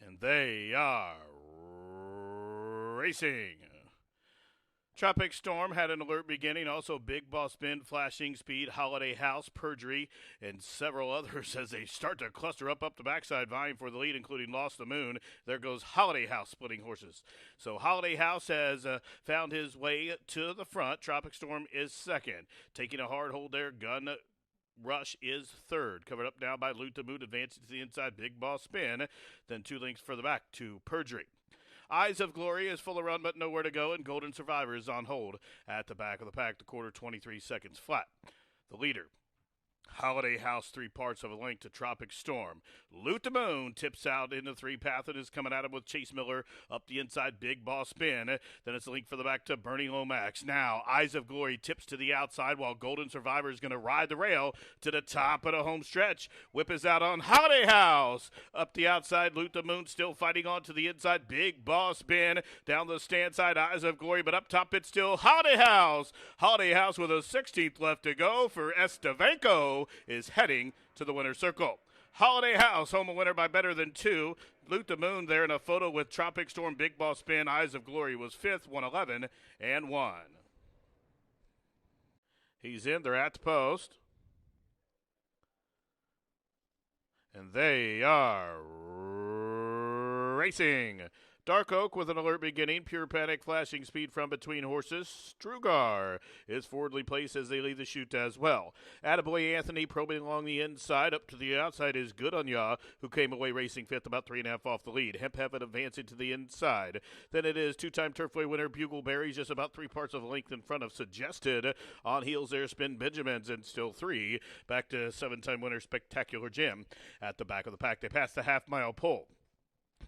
And they are racing. Tropic Storm had an alert beginning. Also, Big Boss Ben, Flashing Speed, Holiday House, Perjury, and several others as they start to cluster up the backside, vying for the lead, including Lost the Moon. There goes Holiday House splitting horses. So Holiday House has found his way to the front. Tropic Storm is second. Taking a hard hold there, Gun Rush is third, covered up now by Loot the Moon, advancing to the inside, Big Boss Spin, then 2 lengths further back to Perjury. Eyes of Glory is full of run but nowhere to go, and Golden Survivor is on hold at the back of the pack, the quarter 23 seconds flat. The leader, Holiday House, 3 parts of a length to Tropic Storm. Loot the Moon tips out into 3 path and is coming at him with Chase Miller up the inside, Big Boss Spin. Then it's a link for the back to Bernie Lomax. Now, Eyes of Glory tips to the outside while Golden Survivor is going to ride the rail to the top of the home stretch. Whip is out on Holiday House. Up the outside, Loot the Moon still fighting on to the inside, Big Boss Spin. Down the stand side, Eyes of Glory, but up top it's still Holiday House. Holiday House with a 16th left to go for Estevanco is heading to the winner's circle. Holiday House, home a winner by better than 2. Loot the Moon there in a photo with Tropic Storm, Big Boss Spin. Eyes of Glory was 5th, 111 and 1. He's in, they're at the post. And they are racing. Dark Oak with an alert beginning. Pure Panic, Flashing Speed from between horses. Strugar is forwardly placed as they lead the chute as well. Attaboy Anthony probing along the inside. Up to the outside is Good on Ya, who came away racing 5th, about 3.5 off the lead. Hemp Heaven advancing to the inside. Then it is 2-time Turfway winner Bugleberries, just about 3 parts of a length in front of Suggested. On heels there, Spin Benjamins, and still 3. Back to 7-time winner Spectacular Jim. At the back of the pack, they pass the half-mile pole.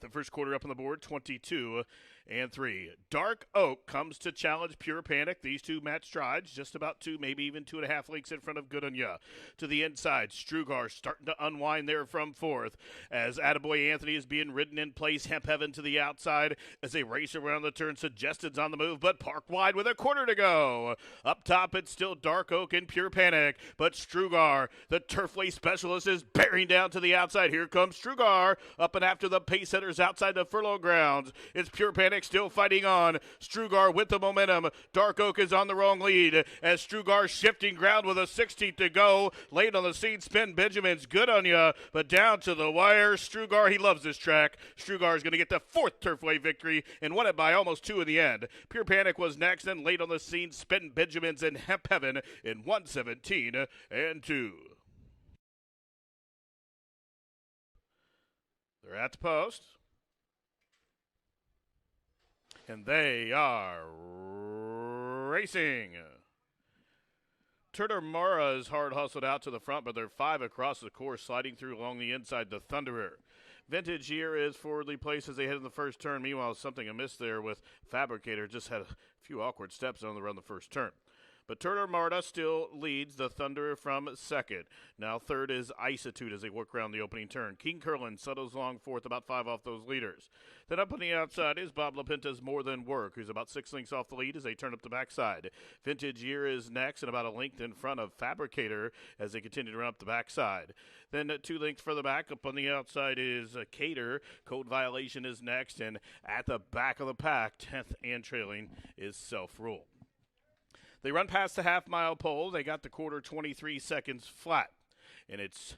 The first quarter up on the board, 22 and 3. Dark Oak comes to challenge Pure Panic. These two match strides, just about 2, maybe even 2.5 lengths in front of Good on Ya. To the inside, Strugar starting to unwind there from 4th as Attaboy Anthony is being ridden in place. Hemp Heaven to the outside as they race around the turn. Suggested's on the move, but Park wide with a quarter to go. Up top, it's still Dark Oak and Pure Panic, but Strugar, the Turfway specialist, is bearing down to the outside. Here comes Strugar up and after the pace setters outside the furlong grounds. It's Pure Panic still fighting on. Strugar with the momentum. Dark Oak is on the wrong lead as Strugar shifting ground with a 16th to go. Late on the scene, Spin Benjamin's Good on Ya, but down to the wire. Strugar, he loves this track. Strugar is going to get the 4th Turfway victory and won it by almost 2 in the end. Pure Panic was next, and late on the scene, Spin Benjamin's and Hemp Heaven in 117 and 2. They're at the post. And they are racing. Turner Mara is hard hustled out to the front, but they're 5 across the course, sliding through along the inside, the Thunderer. Vintage Year is forwardly placed as they head in the first turn. Meanwhile, something amiss there with Fabricator. Just had a few awkward steps on the run the first turn. But Turner Marta still leads the Thunder from second. Now third is Isitude as they work around the opening turn. King Curlin settles along 4th, about 5 off those leaders. Then up on the outside is Bob LaPinta's More Than Work, who's about 6 lengths off the lead as they turn up the backside. Vintage Year is next and about a length in front of Fabricator as they continue to run up the backside. Then 2 lengths further back, up on the outside is Cater. Code Violation is next, and at the back of the pack, 10th and trailing, is Self Rule. They run past the half-mile pole. They got the quarter 23 seconds flat. And it's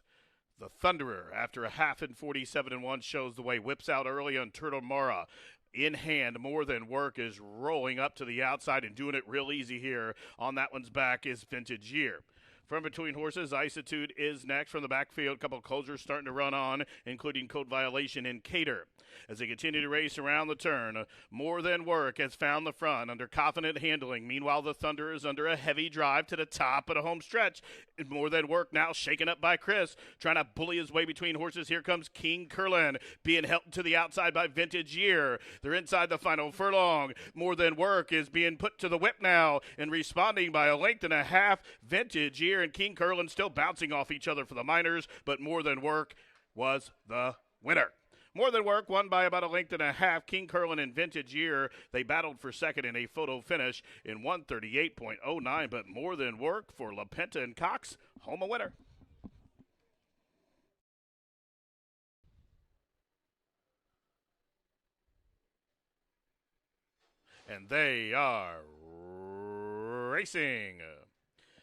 the Thunderer, after a half in 47 and 1, shows the way. Whips out early on Turtle Mara. In hand, More Than Work is rolling up to the outside and doing it real easy here. On that one's back is Vintage Year. From between horses, Isitude is next. From the backfield, a couple of closers starting to run on, including Code Violation and Cater. As they continue to race around the turn, More Than Work has found the front under confident handling. Meanwhile, the Thunder is under a heavy drive to the top of the home stretch. More Than Work now shaken up by Chris, trying to bully his way between horses. Here comes King Curlin, being held to the outside by Vintage Year. They're inside the final furlong. More Than Work is being put to the whip now and responding by a length and a half. Vintage Year and King Curlin still bouncing off each other for the minors, but More Than Work was the winner. More Than Work won by about a length and a half. King Curlin and Vintage Year, they battled for second in a photo finish in 138.09, but More Than Work for LaPenta and Cox, home a winner. And they are racing.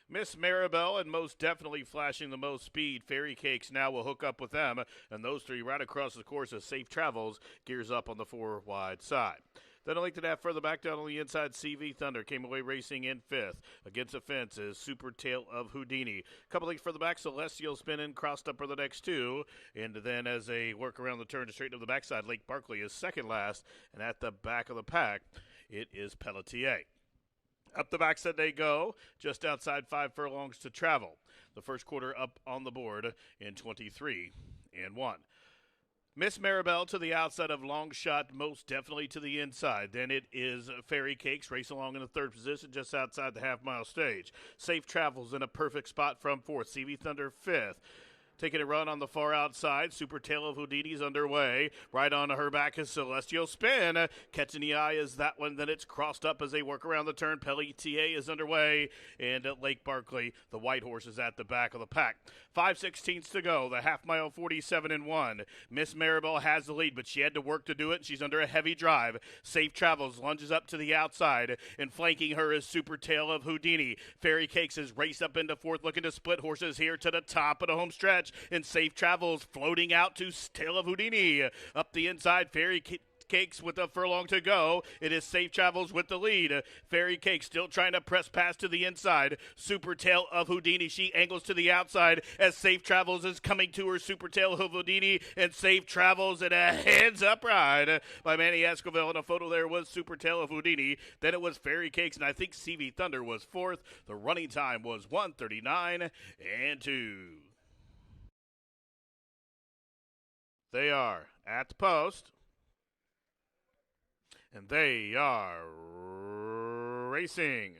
Miss Maribel and most definitely flashing the most speed. Fairy Cakes now will hook up with them, and those three right across the course as Safe Travels gears up on the 4 wide side. Then a length and a half further back down on the inside, CV Thunder came away racing in fifth. Against the fence is Super Tail of Houdini. A couple lengths further back, Celestial spinning, crossed up for the next two. And then as they work around the turn to straighten up the backside, Lake Barkley is second last. And at the back of the pack, it is Pelletier. Up the backside they go, just outside 5 furlongs to travel. The first quarter up on the board in 23-1. Miss Maribel to the outside of Long Shot, most definitely to the inside. Then it is Fairy Cakes racing along in the third position just outside the half-mile stage. Safe Travels in a perfect spot from fourth. CV Thunder fifth. Taking a run on the far outside. Super Tail of Houdini's underway. Right on her back is Celestial Spin. Catching the eye is that one. Then it's crossed up as they work around the turn. Pelletier is underway. And at Lake Barkley, the white horse is at the back of the pack. 5/16 to go. The half mile 47-1. Miss Maribel has the lead, but she had to work to do it. She's under a heavy drive. Safe Travels lunges up to the outside. And flanking her is Super Tail of Houdini. Fairy Cakes is raced up into fourth, looking to split horses here to the top of the home stretch. And Safe Travels floating out to Tail of Houdini. Up the inside, Fairy Cakes with a furlong to go. It is Safe Travels with the lead. Fairy Cakes still trying to press past to the inside. Super Tail of Houdini. She angles to the outside as Safe Travels is coming to her. Super Tail of Houdini and Safe Travels in a heads-up ride by Manny Esquivel. And a photo there was Super Tail of Houdini. Then it was Fairy Cakes, and I think CV Thunder was fourth. The running time was 1:39-2. They are at the post, and they are racing.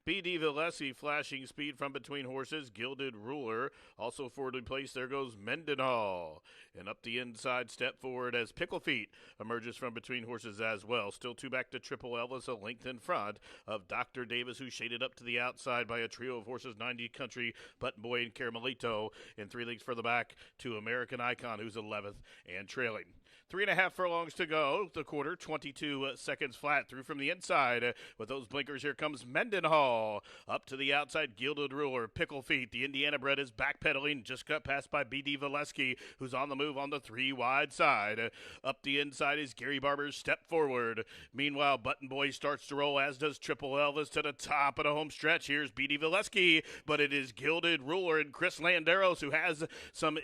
B.D. Valesi flashing speed from between horses. Gilded Ruler also forwardly placed. There goes Mendenhall. And up the inside, step forward as Pickle Feet emerges from between horses as well. Still two back to Triple Elvis, a length in front of Dr. Davis, who's shaded up to the outside by a trio of horses, 90 Country, Button Boy, and Caramelito. And 3 lengths further back to American Icon, who's 11th and trailing. 3.5 furlongs to go. The quarter, 22 seconds flat. Through from the inside. With those blinkers, here comes Mendenhall. Up to the outside, Gilded Ruler. Pickle Feet. The Indiana bred is backpedaling. Just got passed by B.D. Valesky, who's on the move on the 3 wide side. Up the inside is Gary Barber's step forward. Meanwhile, Button Boy starts to roll, as does Triple Elvis to the top of the home stretch. Here's B.D. Valesky, but it is Gilded Ruler and Chris Landeros, who has some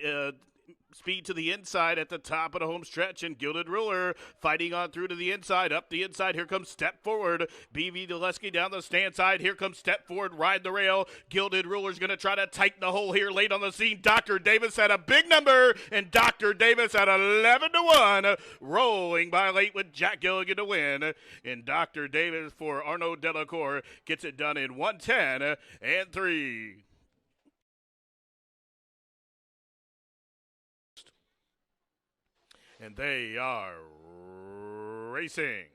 speed to the inside at the top of the home stretch, and Gilded Ruler fighting on through to the inside. Up the inside, here comes Step Forward. B.V. Daleski down the stand side. Here comes Step Forward, ride the rail. Gilded Ruler's going to try to tighten the hole here late on the scene. Dr. Davis had a big number, and Dr. Davis at 11-1, rolling by late with Jack Gilligan to win. And Dr. Davis for Arnaud Delacour gets it done in 1:10-3. And they are racing.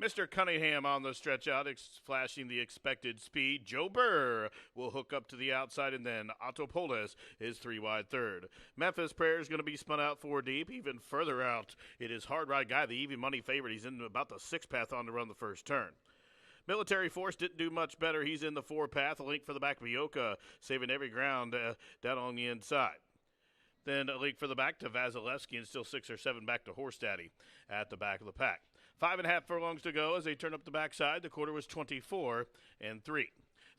Mr. Cunningham on the stretch out, flashing the expected speed. Joe Burr will hook up to the outside, and then Otto Polis is 3 wide third. Memphis Prayer is going to be spun out 4 deep. Even further out, it is Hard Ride Guy, the even money favorite. He's in about the 6th path on to run the first turn. Military Force didn't do much better. He's in the 4 path. A link for the back of Bioka, saving every ground down on the inside. Then a leak for the back to Vasilevsky, and still 6 or 7 back to Horse Daddy at the back of the pack. 5.5 furlongs to go as they turn up the backside. The quarter was 24-3.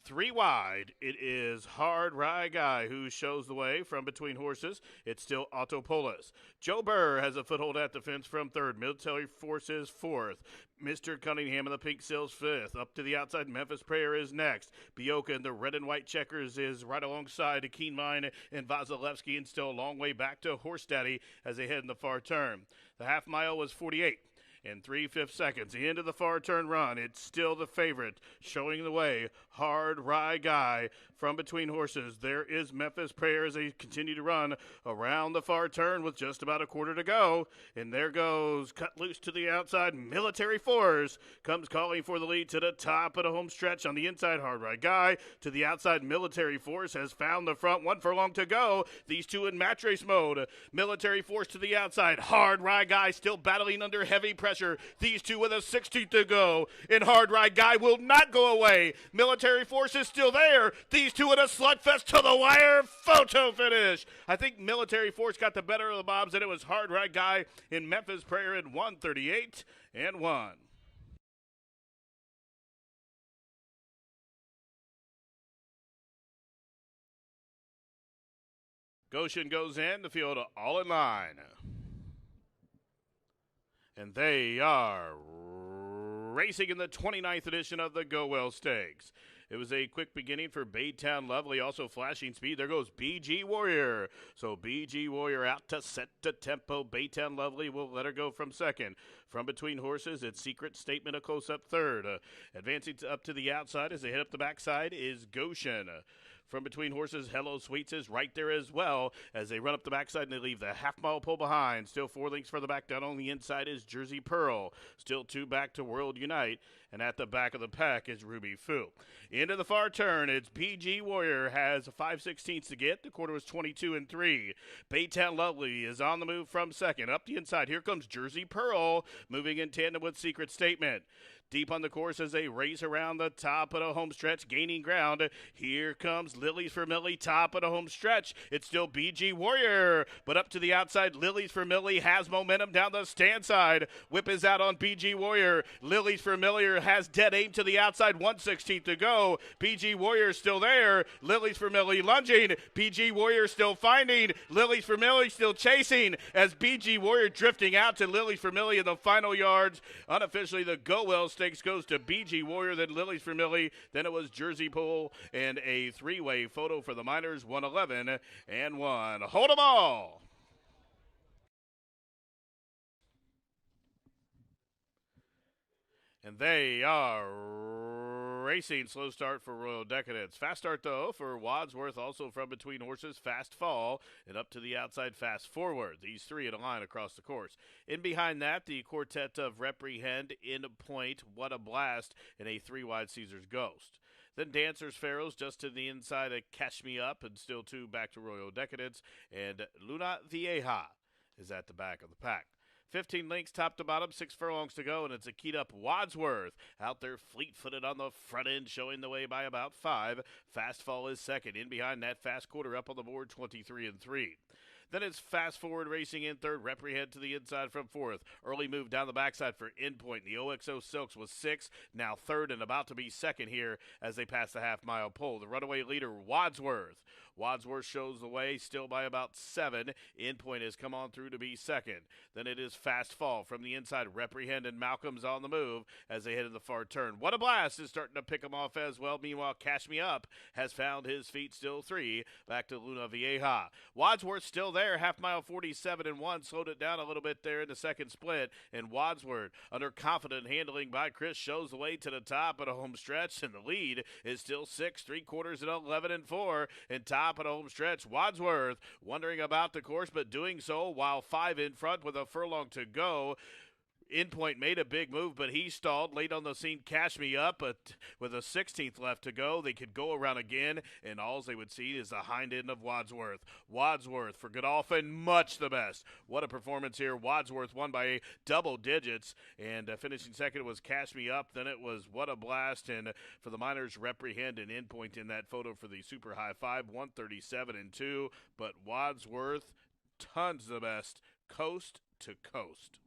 3 wide, it is Hard Rye Guy who shows the way from between horses. It's still Otto Polis. Joe Burr has a foothold at the fence from third. Military Force is fourth. Mr. Cunningham in the pink sills fifth. Up to the outside, Memphis Prayer is next. Bioka in the red and white checkers is right alongside Keen Mine and Vasilevsky, and still a long way back to Horse Daddy as they head in the far turn. The half mile was 48 and 3/5 seconds. The end of the far turn run. It's still the favorite, showing the way. Hard Rye Guy from between horses. There is Memphis Prayer as they continue to run around the far turn with just about a quarter to go. And there goes Cut Loose to the outside. Military Force comes calling for the lead to the top of the home stretch. On the inside, Hard Rye Guy. To the outside, Military Force has found the front. 1 furlong to go. These two in match race mode. Military Force to the outside. Hard Rye Guy still battling under heavy pressure pressure. These two with a 16th to go. And Hard Ride Guy will not go away. Military Force is still there. These two in a slugfest to the wire. Photo finish. I think Military Force got the better of the Bobs, and it was Hard Ride Guy in Memphis Prayer in 138-1. Goshen goes in, the field all in line. And they are racing in the 29th edition of the Go Well Stakes. It was a quick beginning for Baytown Lovely, also flashing speed. There goes BG Warrior. So BG Warrior out to set the tempo. Baytown Lovely will let her go from second. From between horses, it's Secret Statement a close-up third. Advancing up to the outside as they head up the backside is Goshen. From between horses, Hello Sweets is right there as well as they run up the backside and they leave the half-mile pole behind. Still 4 lengths further back down on the inside is Jersey Pearl. Still 2 back to World Unite. And at the back of the pack is Ruby Foo. Into the far turn, it's BG Warrior has 5/16 to get. The quarter was 22-3. Baytown Lovely is on the move from second. Up the inside, here comes Jersey Pearl, moving in tandem with Secret Statement. Deep on the course as they race around the top of the home stretch, gaining ground. Here comes Lilies for Millie, top of the home stretch. It's still BG Warrior, but up to the outside, Lilies for Millie has momentum down the stand side. Whip is out on BG Warrior. Lilies for Millie has dead aim to the outside, 1/16 to go. BG Warrior still there. Lilies for Millie lunging. BG Warrior still finding. Lilies for Millie still chasing as BG Warrior drifting out to Lilies for Millie in the final yards. Unofficially, the Go Well Stakes goes to BG Warrior, then Lilies for Millie, then it was Jersey Pool, and a 3-way photo for the Miners, 111-1. Hold 'em all! And they are racing. Slow start for Royal Decadence. Fast start, though, for Wadsworth. Also from between horses, Fast Fall. And up to the outside, Fast Forward. These three in a line across the course. In behind that, the quartet of Reprehend, In Point, What a Blast, and a 3-wide Caesar's Ghost. Then Dancers Pharaohs just to the inside of Catch Me Up, and still 2 back to Royal Decadence. And Luna Vieja is at the back of the pack. 15 lengths top to bottom, 6 furlongs to go, and it's a keyed up Wadsworth out there fleet-footed on the front end, showing the way by about 5. Fast Fall is second. In behind that, Fast Quarter up on the board, 23-3. Then it's Fast Forward racing in third. Reprehend to the inside from fourth. Early move down the backside for Endpoint. The OXO Silks was 6, now third and about to be second here as they pass the half-mile pole. The runaway leader, Wadsworth. Wadsworth shows the way, still by about 7. Endpoint has come on through to be second. Then it is Fast Fall from the inside. Reprehend and Malcolm's on the move as they head to the far turn. What a Blast is starting to pick them off as well. Meanwhile, Cash Me Up has found his feet, still 3. Back to Luna Vieja. Wadsworth still there, half-mile 47-1. Slowed it down a little bit there in the second split. And Wadsworth, under confident handling by Chris, shows the way to the top of the home stretch. And the lead is still 6, 3/4 and 11-4. And top of the home stretch, Wadsworth wondering about the course, but doing so while 5 in front with a furlong to go. Endpoint made a big move, but he stalled. Late on the scene, Cash Me Up, but with a 16th left to go, they could go around again, and all they would see is the hind end of Wadsworth. Wadsworth for Godolphin, much the best. What a performance here. Wadsworth won by double digits, and finishing second was Cash Me Up. Then it was What a Blast, and for the Miners, Reprehend and Endpoint in that photo for the Super High 5, 137-2. But Wadsworth, tons the best, coast to coast.